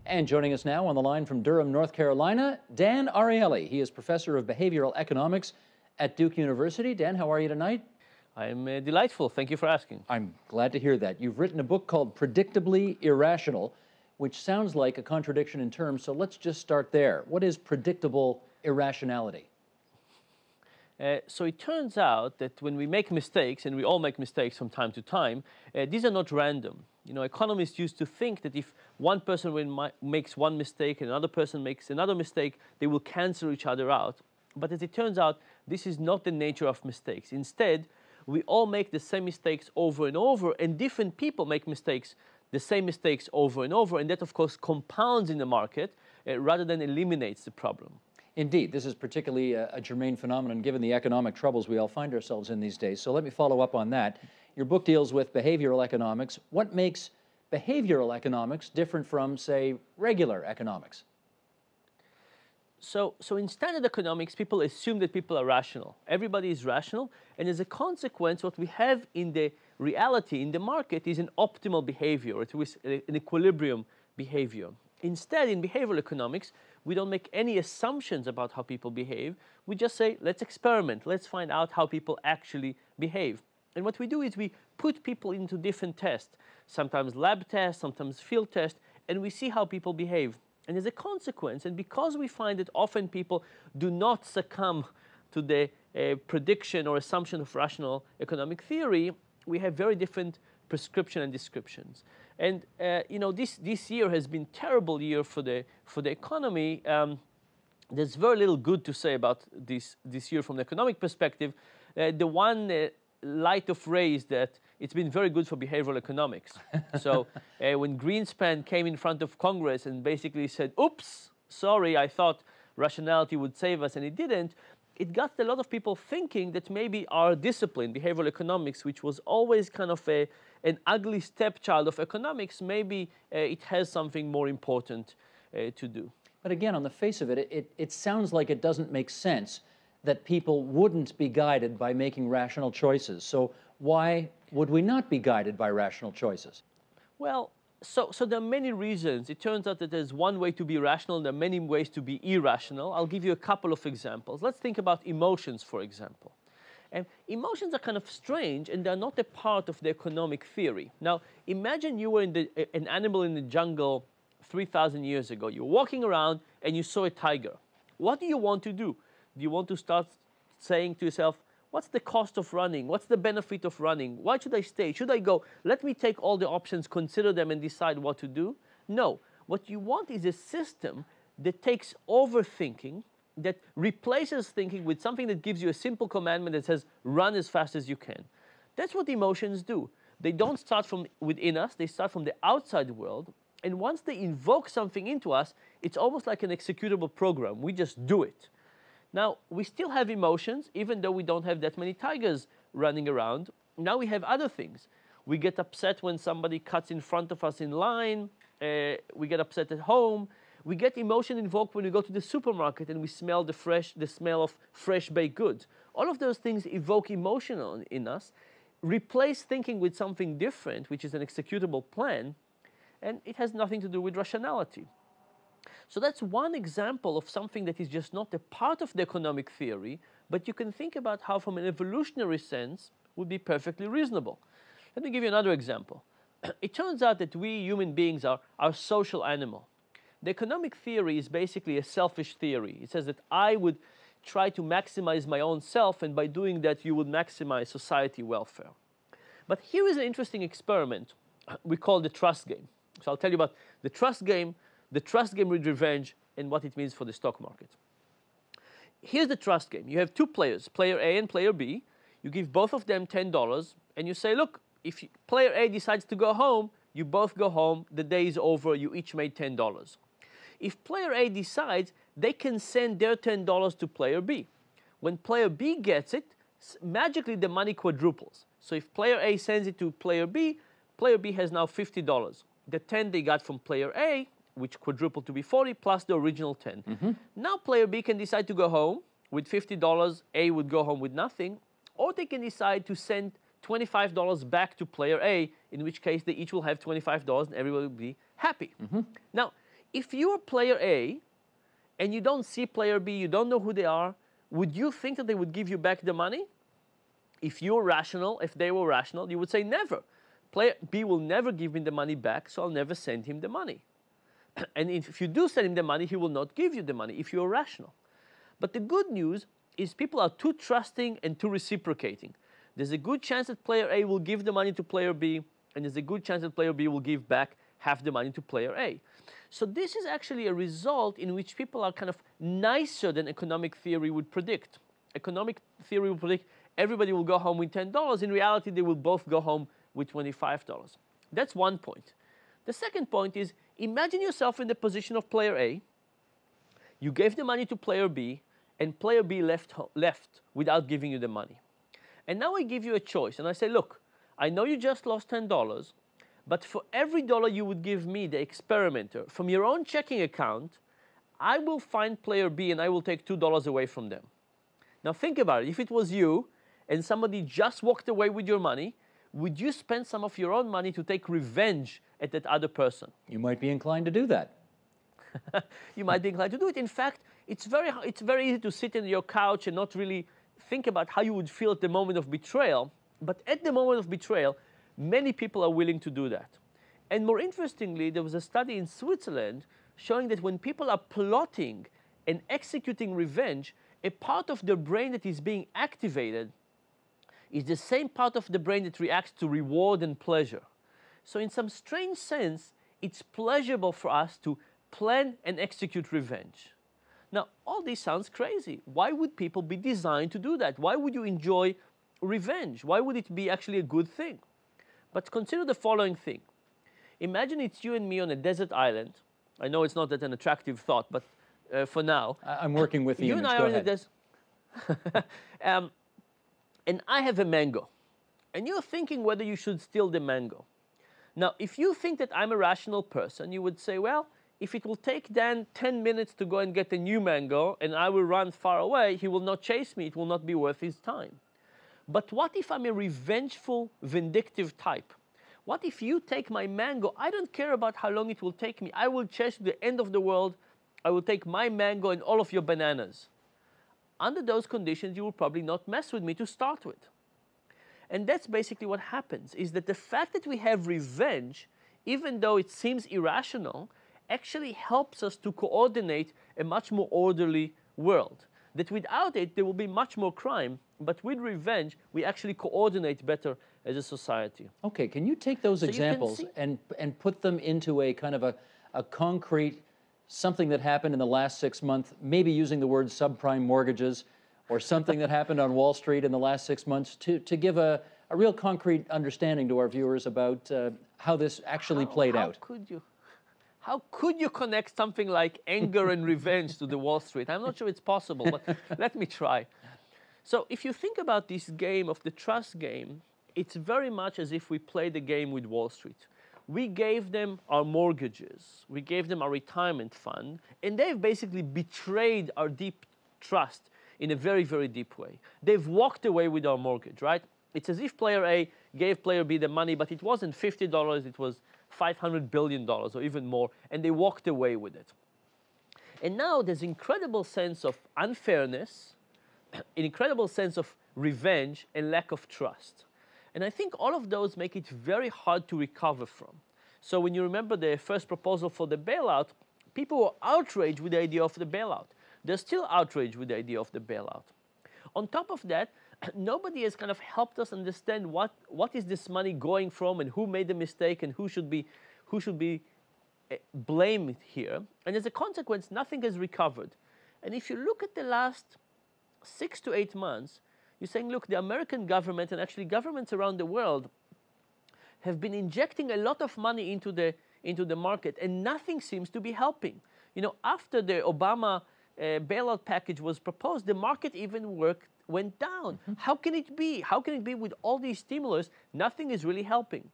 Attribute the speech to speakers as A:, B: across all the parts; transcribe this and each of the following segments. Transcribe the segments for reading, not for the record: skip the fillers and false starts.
A: And joining us now on the line from Durham, North Carolina, Dan Ariely. He is professor of behavioral economics at Duke University. Dan, how are you tonight?
B: I'm delightful. Thank you for asking.
A: I'm glad to hear that. You've written a book called Predictably Irrational, which sounds like a contradiction in terms, so let's just start there. What is predictable irrationality?
B: So it turns out that when we make mistakes, and we all make mistakes from time to time, these are not random. You know, economists used to think that if one person makes one mistake and another person makes another mistake, they will cancel each other out. But as it turns out, this is not the nature of mistakes. Instead, we all make the same mistakes over and over, and different people make mistakes, the same mistakes over and over, and that, of course, compounds in the market rather than eliminates the problem.
A: Indeed, this is particularly a germane phenomenon given the economic troubles we all find ourselves in these days. So let me follow up on that. Your book deals with behavioral economics. What makes behavioral economics different from, say, regular economics?
B: So in standard economics, people assume that people are rational. Everybody is rational, and as a consequence, what we have in the reality, in the market, is an optimal behavior, it is an equilibrium behavior. Instead, in behavioral economics, we don't make any assumptions about how people behave. We just say, let's experiment. Let's find out how people actually behave. And what we do is we put people into different tests, sometimes lab tests, sometimes field tests, and we see how people behave. And as a consequence, and because we find that often people do not succumb to the prediction or assumption of rational economic theory, we have very different prescription and descriptions. And you know, this year has been a terrible year for the economy. There's very little good to say about this year from the economic perspective. The one light of ray is that it's been very good for behavioral economics. So when Greenspan came in front of Congress and basically said, oops, sorry, I thought rationality would save us, and it didn't, it got a lot of people thinking that maybe our discipline, behavioral economics, which was always kind of an ugly stepchild of economics, maybe it has something more important to do.
A: But again, on the face of it, it sounds like it doesn't make sense that people wouldn't be guided by making rational choices. So why would we not be guided by rational choices?
B: Well, so there are many reasons. It turns out that there's one way to be rational, and there are many ways to be irrational. I'll give you a couple of examples. Let's think about emotions, for example. And emotions are kind of strange, and they're not a part of the economic theory. Now, imagine you were an animal in the jungle 3,000 years ago. You're walking around, and you saw a tiger. What do you want to do? Do you want to start saying to yourself, what's the cost of running? What's the benefit of running? Why should I stay? Should I go? Let me take all the options, consider them, and decide what to do? No. What you want is a system that takes overthinking, that replaces thinking with something that gives you a simple commandment that says, run as fast as you can. That's what emotions do. They don't start from within us. They start from the outside world. And once they invoke something into us, it's almost like an executable program. We just do it. Now, we still have emotions, even though we don't have that many tigers running around. Now we have other things. We get upset when somebody cuts in front of us in line. We get upset at home. We get emotion invoked when we go to the supermarket and we smell the smell of fresh baked goods. All of those things evoke emotion in us. Replace thinking with something different, which is an executable plan, and it has nothing to do with rationality. So that's one example of something that is just not a part of the economic theory, but you can think about how from an evolutionary sense would be perfectly reasonable. Let me give you another example. It turns out that we human beings are social animal. The economic theory is basically a selfish theory. It says that I would try to maximize my own self, and by doing that you would maximize society welfare. But here is an interesting experiment we call the trust game. So I'll tell you about the trust game with revenge, and what it means for the stock market. Here's the trust game. You have two players, player A and player B. You give both of them $10, and you say, look, if player A decides to go home, you both go home. The day is over. You each made $10. If player A decides, they can send their $10 to player B. When player B gets it, magically the money quadruples. So if player A sends it to player B has now $50. The 10 they got from player A, which quadrupled to be 40, plus the original 10. Mm-hmm. Now player B can decide to go home with $50. A would go home with nothing. Or they can decide to send $25 back to player A, in which case they each will have $25 and everybody will be happy. Mm-hmm. Now, if you're player A and you don't see player B, you don't know who they are, would you think that they would give you back the money? If you're rational, if they were rational, you would say never. Player B will never give me the money back, so I'll never send him the money. And if you do send him the money, he will not give you the money if you're rational. But the good news is people are too trusting and too reciprocating. There's a good chance that player A will give the money to player B, and there's a good chance that player B will give back half the money to player A. So this is actually a result in which people are kind of nicer than economic theory would predict. Economic theory would predict everybody will go home with $10. In reality, they will both go home with $25. That's one point. The second point is, imagine yourself in the position of player A. You gave the money to player B, and player B left without giving you the money. And now I give you a choice, and I say, look, I know you just lost $10, but for every dollar you would give me, the experimenter, from your own checking account, I will find player B and I will take $2 away from them. Now think about it. If it was you and somebody just walked away with your money, would you spend some of your own money to take revenge at that other person?
A: You might be inclined to do that.
B: You might be inclined to do it. In fact, it's very easy to sit on your couch and not really think about how you would feel at the moment of betrayal. But at the moment of betrayal, many people are willing to do that. And more interestingly, there was a study in Switzerland showing that when people are plotting and executing revenge, a part of their brain that is being activated is the same part of the brain that reacts to reward and pleasure. So in some strange sense, it's pleasurable for us to plan and execute revenge. Now, all this sounds crazy. Why would people be designed to do that? Why would you enjoy revenge? Why would it be actually a good thing? But consider the following thing. Imagine it's you and me on a desert island. I know it's not that an attractive thought, but for now.
A: I'm working with the
B: you
A: image.
B: and I
A: Go
B: are in a
A: ahead.
B: desert. And I have a mango. And you're thinking whether you should steal the mango. Now, if you think that I'm a rational person, you would say, well, if it will take Dan 10 minutes to go and get a new mango and I will run far away, he will not chase me. It will not be worth his time. But what if I'm a revengeful, vindictive type? What if you take my mango? I don't care about how long it will take me. I will chase to the end of the world. I will take my mango and all of your bananas. Under those conditions, you will probably not mess with me to start with. And that's basically what happens, is that the fact that we have revenge, even though it seems irrational, actually helps us to coordinate a much more orderly world. That without it, there will be much more crime, but with revenge, we actually coordinate better as a society.
A: Okay, can you take those
B: So
A: examples and put them into a kind of a concrete, something that happened in the last 6 months, maybe using the word subprime mortgages, or something that happened on Wall Street in the last 6 months, to give a real concrete understanding to our viewers about how this actually played out?
B: How could you connect something like anger and revenge to the Wall Street? I'm not sure it's possible, but let me try. So if you think about this game of the trust game, it's very much as if we played the game with Wall Street. We gave them our mortgages, we gave them our retirement fund, and they've basically betrayed our deep trust in a very, very deep way. They've walked away with our mortgage, right? It's as if player A gave player B the money, but it wasn't $50, it was $500 billion or even more, and they walked away with it. And now there's an incredible sense of unfairness, an incredible sense of revenge and lack of trust. And I think all of those make it very hard to recover from. So when you remember the first proposal for the bailout, people were outraged with the idea of the bailout. They're still outraged with the idea of the bailout. On top of that, nobody has kind of helped us understand what is this money going from and who made the mistake and who should be blamed here. And as a consequence, nothing has recovered. And if you look at the last 6 to 8 months, you're saying, look, the American government and actually governments around the world have been injecting a lot of money into the market, and nothing seems to be helping. You know, after the Obama bailout package was proposed, the market even went down. How can it be? How can it be with all these stimulus, nothing is really helping?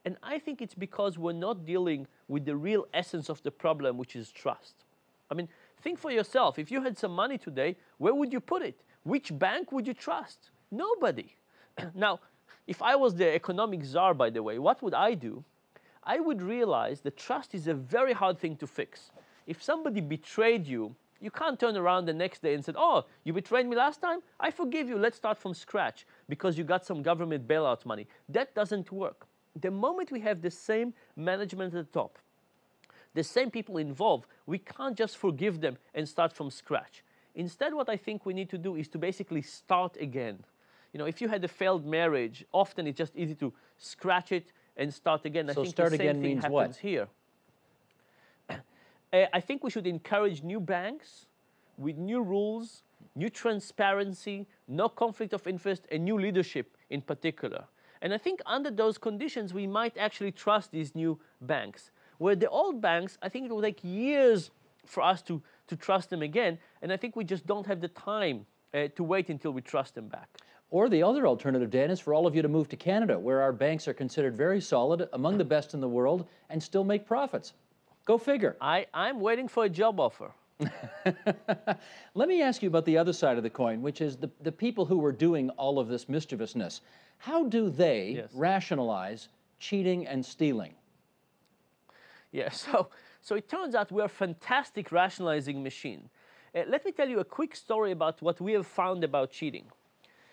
B: And I think it's because we're not dealing with the real essence of the problem, which is trust. I mean, think for yourself. If you had some money today, where would you put it? Which bank would you trust? Nobody. Now, if I was the economic czar, by the way, what would I do? I would realize that trust is a very hard thing to fix. If somebody betrayed you, you can't turn around the next day and say, oh, you betrayed me last time? I forgive you. Let's start from scratch because you got some government bailout money. That doesn't work. The moment we have the same management at the top, the same people involved, we can't just forgive them and start from scratch. Instead, what I think we need to do is to basically start again. You know, if you had a failed marriage, often it's just easy to scratch it and start again.
A: So
B: I think
A: start
B: the same
A: again
B: thing
A: means
B: happens
A: what?
B: here. I think we should encourage new banks with new rules, new transparency, no conflict of interest, and new leadership in particular. And I think under those conditions, we might actually trust these new banks. Where the old banks, I think it will take years for us to trust them again, and I think we just don't have the time to wait until we trust them back.
A: Or the other alternative, Dan, is for all of you to move to Canada, where our banks are considered very solid, among the best in the world, and still make profits. Go figure.
B: I'm waiting for a job offer.
A: Let me ask you about the other side of the coin, which is the people who are doing all of this mischievousness. How do they rationalize cheating and stealing?
B: Yeah, so it turns out we're a fantastic rationalizing machine. Let me tell you a quick story about what we have found about cheating.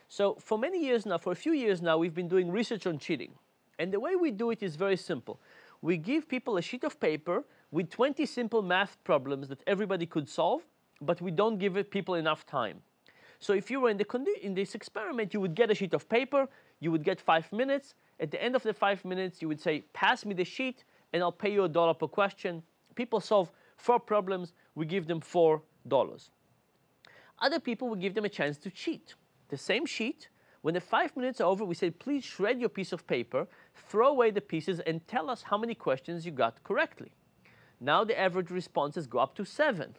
B: So for many years now, for a few years now, we've been doing research on cheating. And the way we do it is very simple. We give people a sheet of paper with 20 simple math problems that everybody could solve, but we don't give people enough time. So if you were in this experiment, you would get a sheet of paper, you would get 5 minutes. At the end of the 5 minutes, you would say, pass me the sheet, and I'll pay you $1 per question. People solve 4 problems, we give them $4. Other people, we give them a chance to cheat. The same sheet, when the 5 minutes are over, we say, please shred your piece of paper, throw away the pieces, and tell us how many questions you got correctly. Now the average responses go up to 7.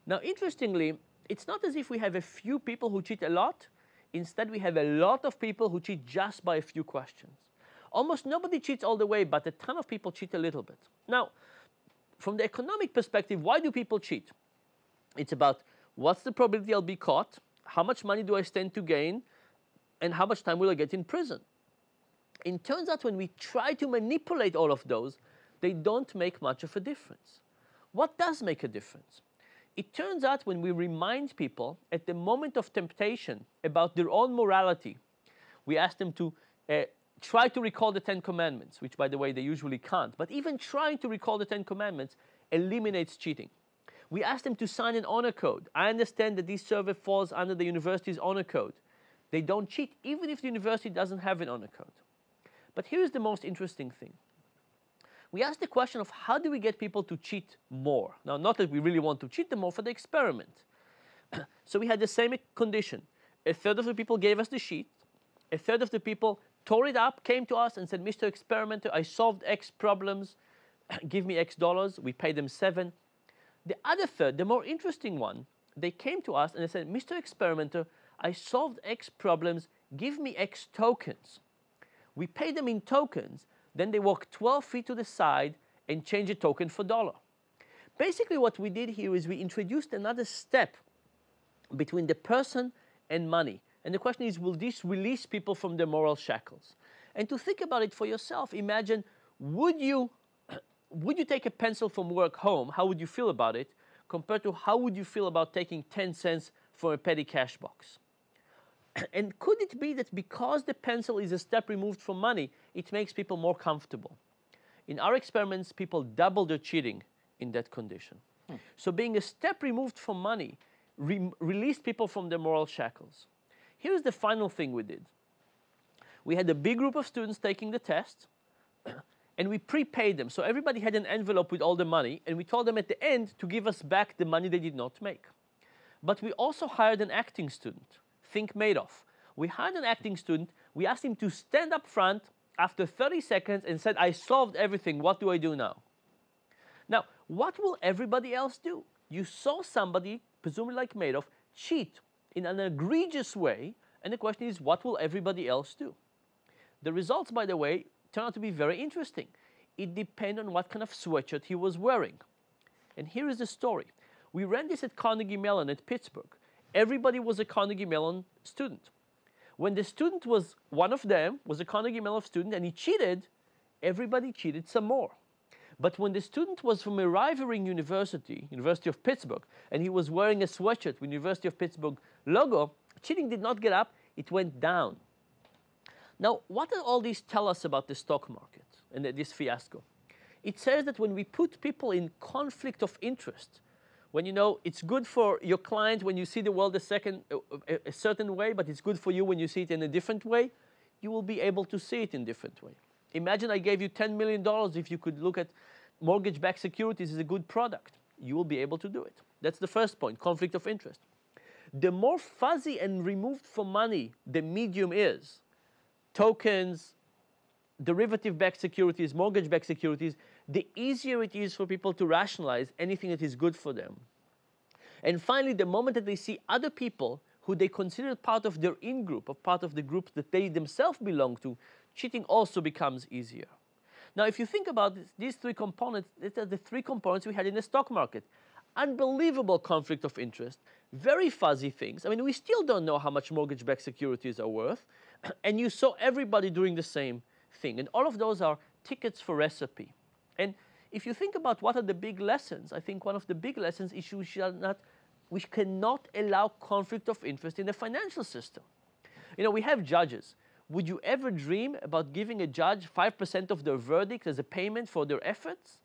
B: Now, interestingly, it's not as if we have a few people who cheat a lot. Instead, we have a lot of people who cheat just by a few questions. Almost nobody cheats all the way, but a ton of people cheat a little bit. Now, from the economic perspective, why do people cheat? It's about what's the probability I'll be caught, how much money do I stand to gain, and how much time will I get in prison? It turns out when we try to manipulate all of those, they don't make much of a difference. What does make a difference? It turns out when we remind people at the moment of temptation about their own morality, we ask them to try to recall the 10 Commandments, which, by the way, they usually can't. But even trying to recall the 10 Commandments eliminates cheating. We ask them to sign an honor code. I understand that this survey falls under the university's honor code. They don't cheat, even if the university doesn't have an honor code. But here's the most interesting thing. We asked the question of how do we get people to cheat more? Now, not that we really want to cheat them more for the experiment. So we had the same condition. A third of the people gave us the sheet. A third of the people tore it up, came to us and said, Mr. Experimenter, I solved X problems. Give me X dollars. We paid them 7. The other third, the more interesting one, they came to us and they said, Mr. Experimenter, I solved X problems. Give me X tokens. We paid them in tokens. Then they walk 12 feet to the side and change a token for $1. Basically, what we did here is we introduced another step between the person and money. And the question is, will this release people from their moral shackles? And to think about it for yourself, imagine, would you take a pencil from work home? How would you feel about it? Compared to how would you feel about taking 10 cents from a petty cash box? And could it be that because the pencil is a step removed from money, it makes people more comfortable? In our experiments, people double their cheating in that condition. So being a step removed from money released people from their moral shackles. Here's the final thing we did. We had a big group of students taking the test, and we prepaid them. So everybody had an envelope with all the money, and we told them at the end to give us back the money they did not make. But we also hired an acting student. Think Madoff. We hired an acting student. We asked him to stand up front after 30 seconds and said, I solved everything. What do I do now? Now, what will everybody else do? You saw somebody, presumably like Madoff, cheat in an egregious way, and the question is, what will everybody else do? The results, by the way, turn out to be very interesting. It depends on what kind of sweatshirt he was wearing. And here is the story. We ran this at Carnegie Mellon at Pittsburgh. Everybody was a Carnegie Mellon student. When the student was one of them, was a Carnegie Mellon student, and he cheated, everybody cheated some more. But when the student was from a rivaling university, University of Pittsburgh, and he was wearing a sweatshirt with University of Pittsburgh logo, cheating did not get up, it went down. Now, what do all these tell us about the stock market and this fiasco? It says that when we put people in conflict of interest, when you know it's good for your client when you see the world a certain way, but it's good for you when you see it in a different way, you will be able to see it in a different way. Imagine I gave you $10 million if you could look at mortgage-backed securities as a good product. You will be able to do it. That's the first point, conflict of interest. The more fuzzy and removed from money the medium is, tokens, derivative-backed securities, mortgage-backed securities, the easier it is for people to rationalize anything that is good for them. And finally, the moment that they see other people who they consider part of their in-group, or part of the group that they themselves belong to, cheating also becomes easier. Now, if you think about these three components, these are the three components we had in the stock market. Unbelievable conflict of interest, very fuzzy things. I mean, we still don't know how much mortgage-backed securities are worth, and you saw everybody doing the same thing. And all of those are tickets for recipe. And if you think about what are the big lessons, I think one of the big lessons is we cannot allow conflict of interest in the financial system. You know, we have judges. Would you ever dream about giving a judge 5% of their verdict as a payment for their efforts?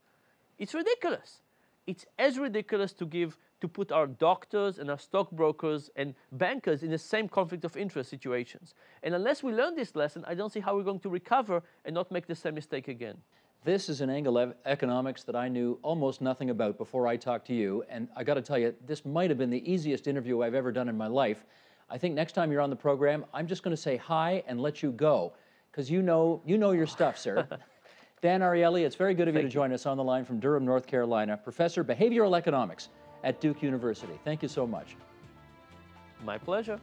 B: It's ridiculous. It's as ridiculous to put our doctors and our stockbrokers and bankers in the same conflict of interest situations. And unless we learn this lesson, I don't see how we're going to recover and not make the same mistake again.
A: This is an angle of economics that I knew almost nothing about before I talked to you, and I got to tell you, this might have been the easiest interview I've ever done in my life. I think next time you're on the program, I'm just going to say hi and let you go, because you know your stuff, sir. Dan Ariely, it's very good of you to join us on the line from Durham, North Carolina, Professor of Behavioral Economics at Duke University. Thank you so much.
B: My pleasure.